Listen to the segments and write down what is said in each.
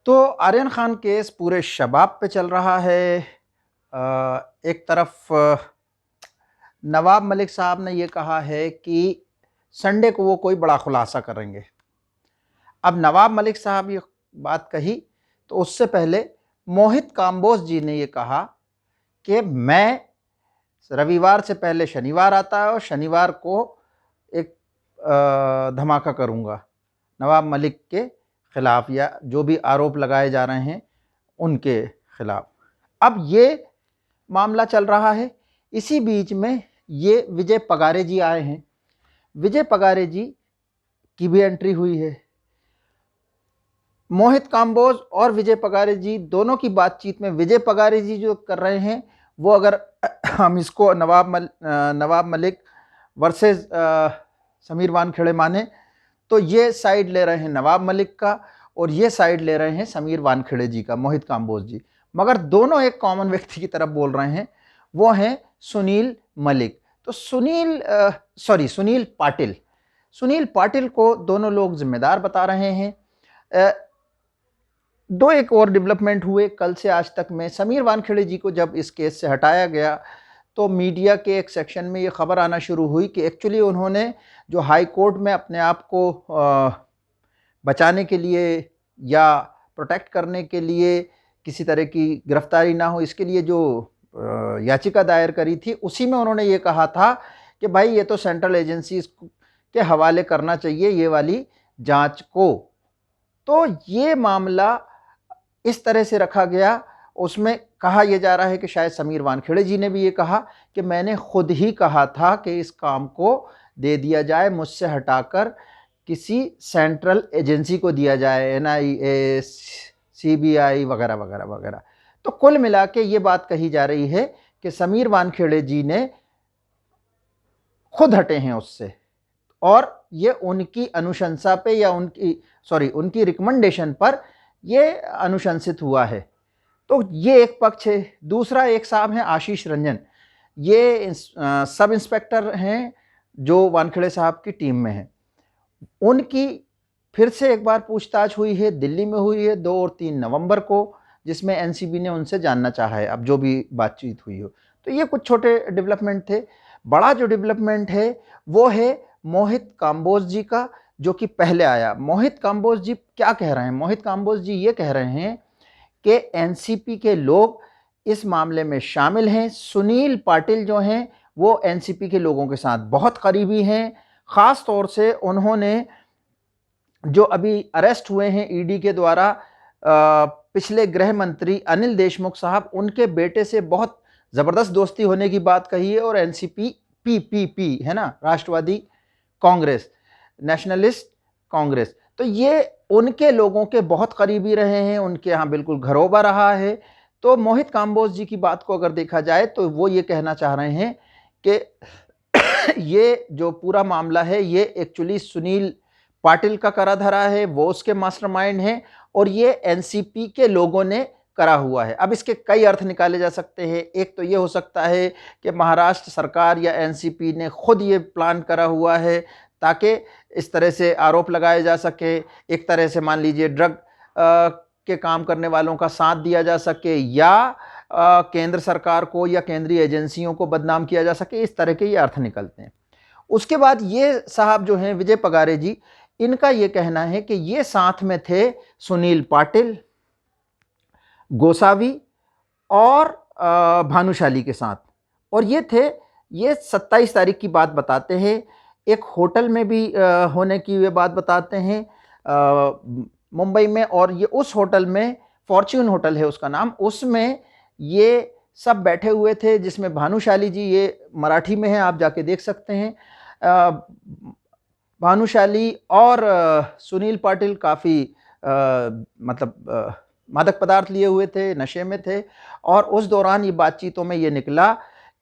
तो आर्यन खान केस पूरे शबाब पे चल रहा है। एक तरफ नवाब मलिक साहब ने ये कहा है कि संडे को वो कोई बड़ा खुलासा करेंगे। अब नवाब मलिक साहब ये बात कही तो उससे पहले मोहित काम्बोज जी ने ये कहा कि मैं रविवार से पहले शनिवार आता है और शनिवार को एक धमाका करूंगा नवाब मलिक के खिलाफ या जो भी आरोप लगाए जा रहे हैं उनके खिलाफ। अब ये मामला चल रहा है। इसी बीच में ये विजय पगारे जी आए हैं। विजय पगारे जी की भी एंट्री हुई है। मोहित काम्बोज और विजय पगारे जी दोनों की बातचीत में विजय पगारे जी जो कर रहे हैं वो, अगर हम इसको नवाब मलिक वर्सेस समीर वानखेड़े माने तो ये साइड ले रहे हैं नवाब मलिक का और ये साइड ले रहे हैं समीर वानखेड़े जी का, मोहित काम्बोज जी। मगर दोनों एक कॉमन व्यक्ति की तरफ बोल रहे हैं, वो हैं सुनील मलिक। तो सुनील पाटिल। सुनील पाटिल को दोनों लोग जिम्मेदार बता रहे हैं। दो एक और डेवलपमेंट हुए कल से आज तक में। समीर वानखेड़े जी को जब इस केस से हटाया गया तो मीडिया के एक सेक्शन में ये खबर आना शुरू हुई कि एक्चुअली उन्होंने जो हाई कोर्ट में अपने आप को बचाने के लिए या प्रोटेक्ट करने के लिए किसी तरह की गिरफ्तारी ना हो इसके लिए जो याचिका दायर करी थी, उसी में उन्होंने ये कहा था कि भाई ये तो सेंट्रल एजेंसी के हवाले करना चाहिए ये वाली जांच को। तो ये मामला इस तरह से रखा गया। उसमें कहा यह जा रहा है कि शायद समीर वानखेड़े जी ने भी ये कहा कि मैंने खुद ही कहा था कि इस काम को दे दिया जाए, मुझसे हटाकर किसी सेंट्रल एजेंसी को दिया जाए, NIA, CBI वगैरह वगैरह वगैरह। तो कुल मिला के ये बात कही जा रही है कि समीर वानखेड़े जी ने खुद हटे हैं उससे और ये उनकी अनुशंसा पे या उनकी रिकमेंडेशन पर ये अनुशंसित हुआ है। तो ये एक पक्ष है। दूसरा एक साहब हैं आशीष रंजन, ये सब इंस्पेक्टर हैं जो वानखेड़े साहब की टीम में हैं। उनकी फिर से एक बार पूछताछ हुई है, दिल्ली में हुई है 2 और 3 नवंबर को, जिसमें NCB ने उनसे जानना चाहा है अब जो भी बातचीत हुई हो। तो ये कुछ छोटे डेवलपमेंट थे। बड़ा जो डेवलपमेंट है वो है मोहित काम्बोज जी का, जो कि पहले आया। मोहित काम्बोज जी क्या कह रहे हैं? मोहित काम्बोज जी ये कह रहे हैं कि NCP के लोग इस मामले में शामिल हैं। सुनील पाटिल जो हैं वो NCP के लोगों के साथ बहुत करीबी हैं। ख़ास तौर से उन्होंने जो अभी अरेस्ट हुए हैं ED के द्वारा, पिछले गृह मंत्री अनिल देशमुख साहब, उनके बेटे से बहुत ज़बरदस्त दोस्ती होने की बात कही है। और NCP PPP है ना, राष्ट्रवादी कांग्रेस, नेशनलिस्ट कांग्रेस, तो ये उनके लोगों के बहुत करीबी रहे हैं, उनके यहाँ बिल्कुल घरोबा रहा है। तो मोहित काम्बोज जी की बात को अगर देखा जाए तो वो ये कहना चाह रहे हैं कि ये जो पूरा मामला है ये एक्चुअली सुनील पाटिल का करा धरा है, वो उसके मास्टरमाइंड हैं और ये NCP के लोगों ने करा हुआ है। अब इसके कई अर्थ निकाले जा सकते हैं। एक तो ये हो सकता है कि महाराष्ट्र सरकार या NCP ने खुद ये प्लान करा हुआ है ताकि इस तरह से आरोप लगाए जा सके। एक तरह से मान लीजिए ड्रग के काम करने वालों का साथ दिया जा सके या केंद्र सरकार को या केंद्रीय एजेंसियों को बदनाम किया जा सके। इस तरह के ये अर्थ निकलते हैं। उसके बाद ये साहब जो हैं विजय पगारे जी, इनका ये कहना है कि ये साथ में थे सुनील पाटिल, गोसावी और भानुशाली के साथ, और ये 27 तारीख की बात बताते हैं। एक होटल में भी होने की वे बात बताते हैं मुंबई में, और ये उस होटल में, फॉर्च्यून होटल है उसका नाम, उसमें ये सब बैठे हुए थे, जिसमें भानुशाली जी, ये मराठी में है आप जाके देख सकते हैं, भानुशाली और सुनील पाटिल काफ़ी मतलब मादक पदार्थ लिए हुए थे, नशे में थे। और उस दौरान ये बातचीतों में ये निकला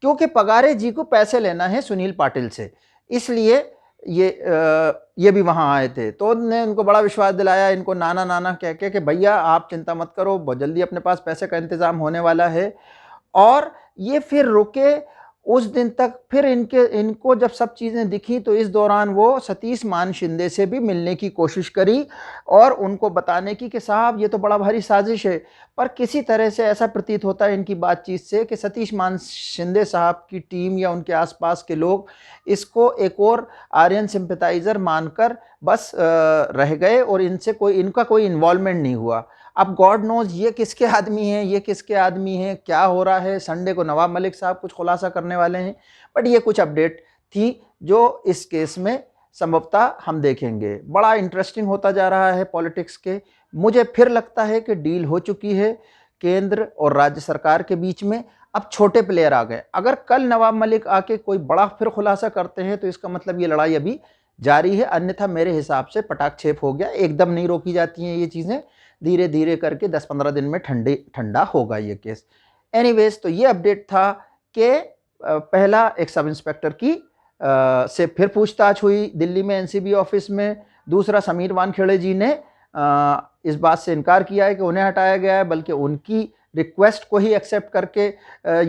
क्योंकि पगारे जी को पैसे लेना है सुनील पाटिल से, इसलिए ये भी वहाँ आए थे। तो उन्होंने उनको बड़ा विश्वास दिलाया, इनको नाना नाना कह के कि भैया आप चिंता मत करो, बहुत जल्दी अपने पास पैसे का इंतज़ाम होने वाला है। और ये फिर रुके उस दिन तक फिर इनको जब सब चीज़ें दिखी तो इस दौरान वो सतीश मान शिंदे से भी मिलने की कोशिश करी और उनको बताने की कि साहब ये तो बड़ा भारी साजिश है। पर किसी तरह से ऐसा प्रतीत होता है इनकी बातचीत से कि सतीश मान शिंदे साहब की टीम या उनके आसपास के लोग इसको एक और आर्यन सिंपैथाइज़र मानकर बस रह गए और इनका कोई इन्वॉल्वमेंट नहीं हुआ। अब गॉड नोज ये किसके आदमी हैं, ये किसके आदमी हैं, क्या हो रहा है। संडे को नवाब मलिक साहब कुछ खुलासा करने वाले हैं, बट ये कुछ अपडेट थी जो इस केस में संभवतः हम देखेंगे। बड़ा इंटरेस्टिंग होता जा रहा है पॉलिटिक्स के। मुझे फिर लगता है कि डील हो चुकी है केंद्र और राज्य सरकार के बीच में। अब छोटे प्लेयर आ गए। अगर कल नवाब मलिक आके कोई बड़ा फिर खुलासा करते हैं तो इसका मतलब ये लड़ाई अभी जारी है, अन्यथा मेरे हिसाब से पटाक्षेप हो गया। एकदम नहीं रोकी जाती हैं ये चीज़ें, धीरे धीरे करके 10-15 दिन में ठंडा होगा ये केस। एनीवेज, तो ये अपडेट था कि पहला एक सब इंस्पेक्टर की से फिर पूछताछ हुई दिल्ली में एनसीबी ऑफिस में। दूसरा, समीर वानखेड़े जी ने इस बात से इनकार किया है कि उन्हें हटाया गया है, बल्कि उनकी रिक्वेस्ट को ही एक्सेप्ट करके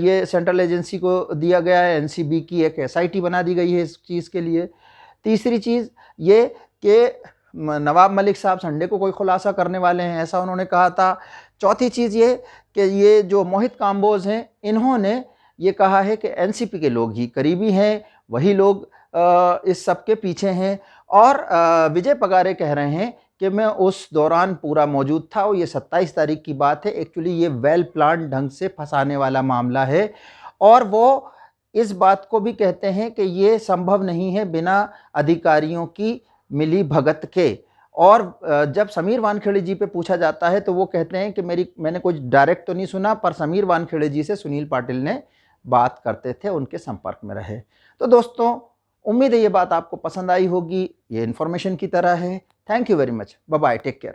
ये सेंट्रल एजेंसी को दिया गया है। एनसीबी की एक एसआईटी बना दी गई है इस चीज़ के लिए। तीसरी चीज़ ये कि नवाब मलिक साहब संडे को कोई खुलासा करने वाले हैं, ऐसा उन्होंने कहा था। चौथी चीज़ ये कि ये जो मोहित काम्बोज हैं, इन्होंने ये कहा है कि एनसीपी के लोग ही करीबी हैं, वही लोग इस सब के पीछे हैं। और विजय पगारे कह रहे हैं कि मैं उस दौरान पूरा मौजूद था और ये 27 तारीख की बात है। एक्चुअली ये वेल प्लान ढंग से फंसाने वाला मामला है। और वो इस बात को भी कहते हैं कि ये संभव नहीं है बिना अधिकारियों की मिली भगत के। और जब समीर वानखेड़े जी पे पूछा जाता है तो वो कहते हैं कि मैंने कुछ डायरेक्ट तो नहीं सुना, पर समीर वानखेड़े जी से सुनील पाटिल ने बात करते थे, उनके संपर्क में रहे। तो दोस्तों, उम्मीद है ये बात आपको पसंद आई होगी। ये इन्फॉर्मेशन की तरह है। Thank you very much. Bye bye, take care.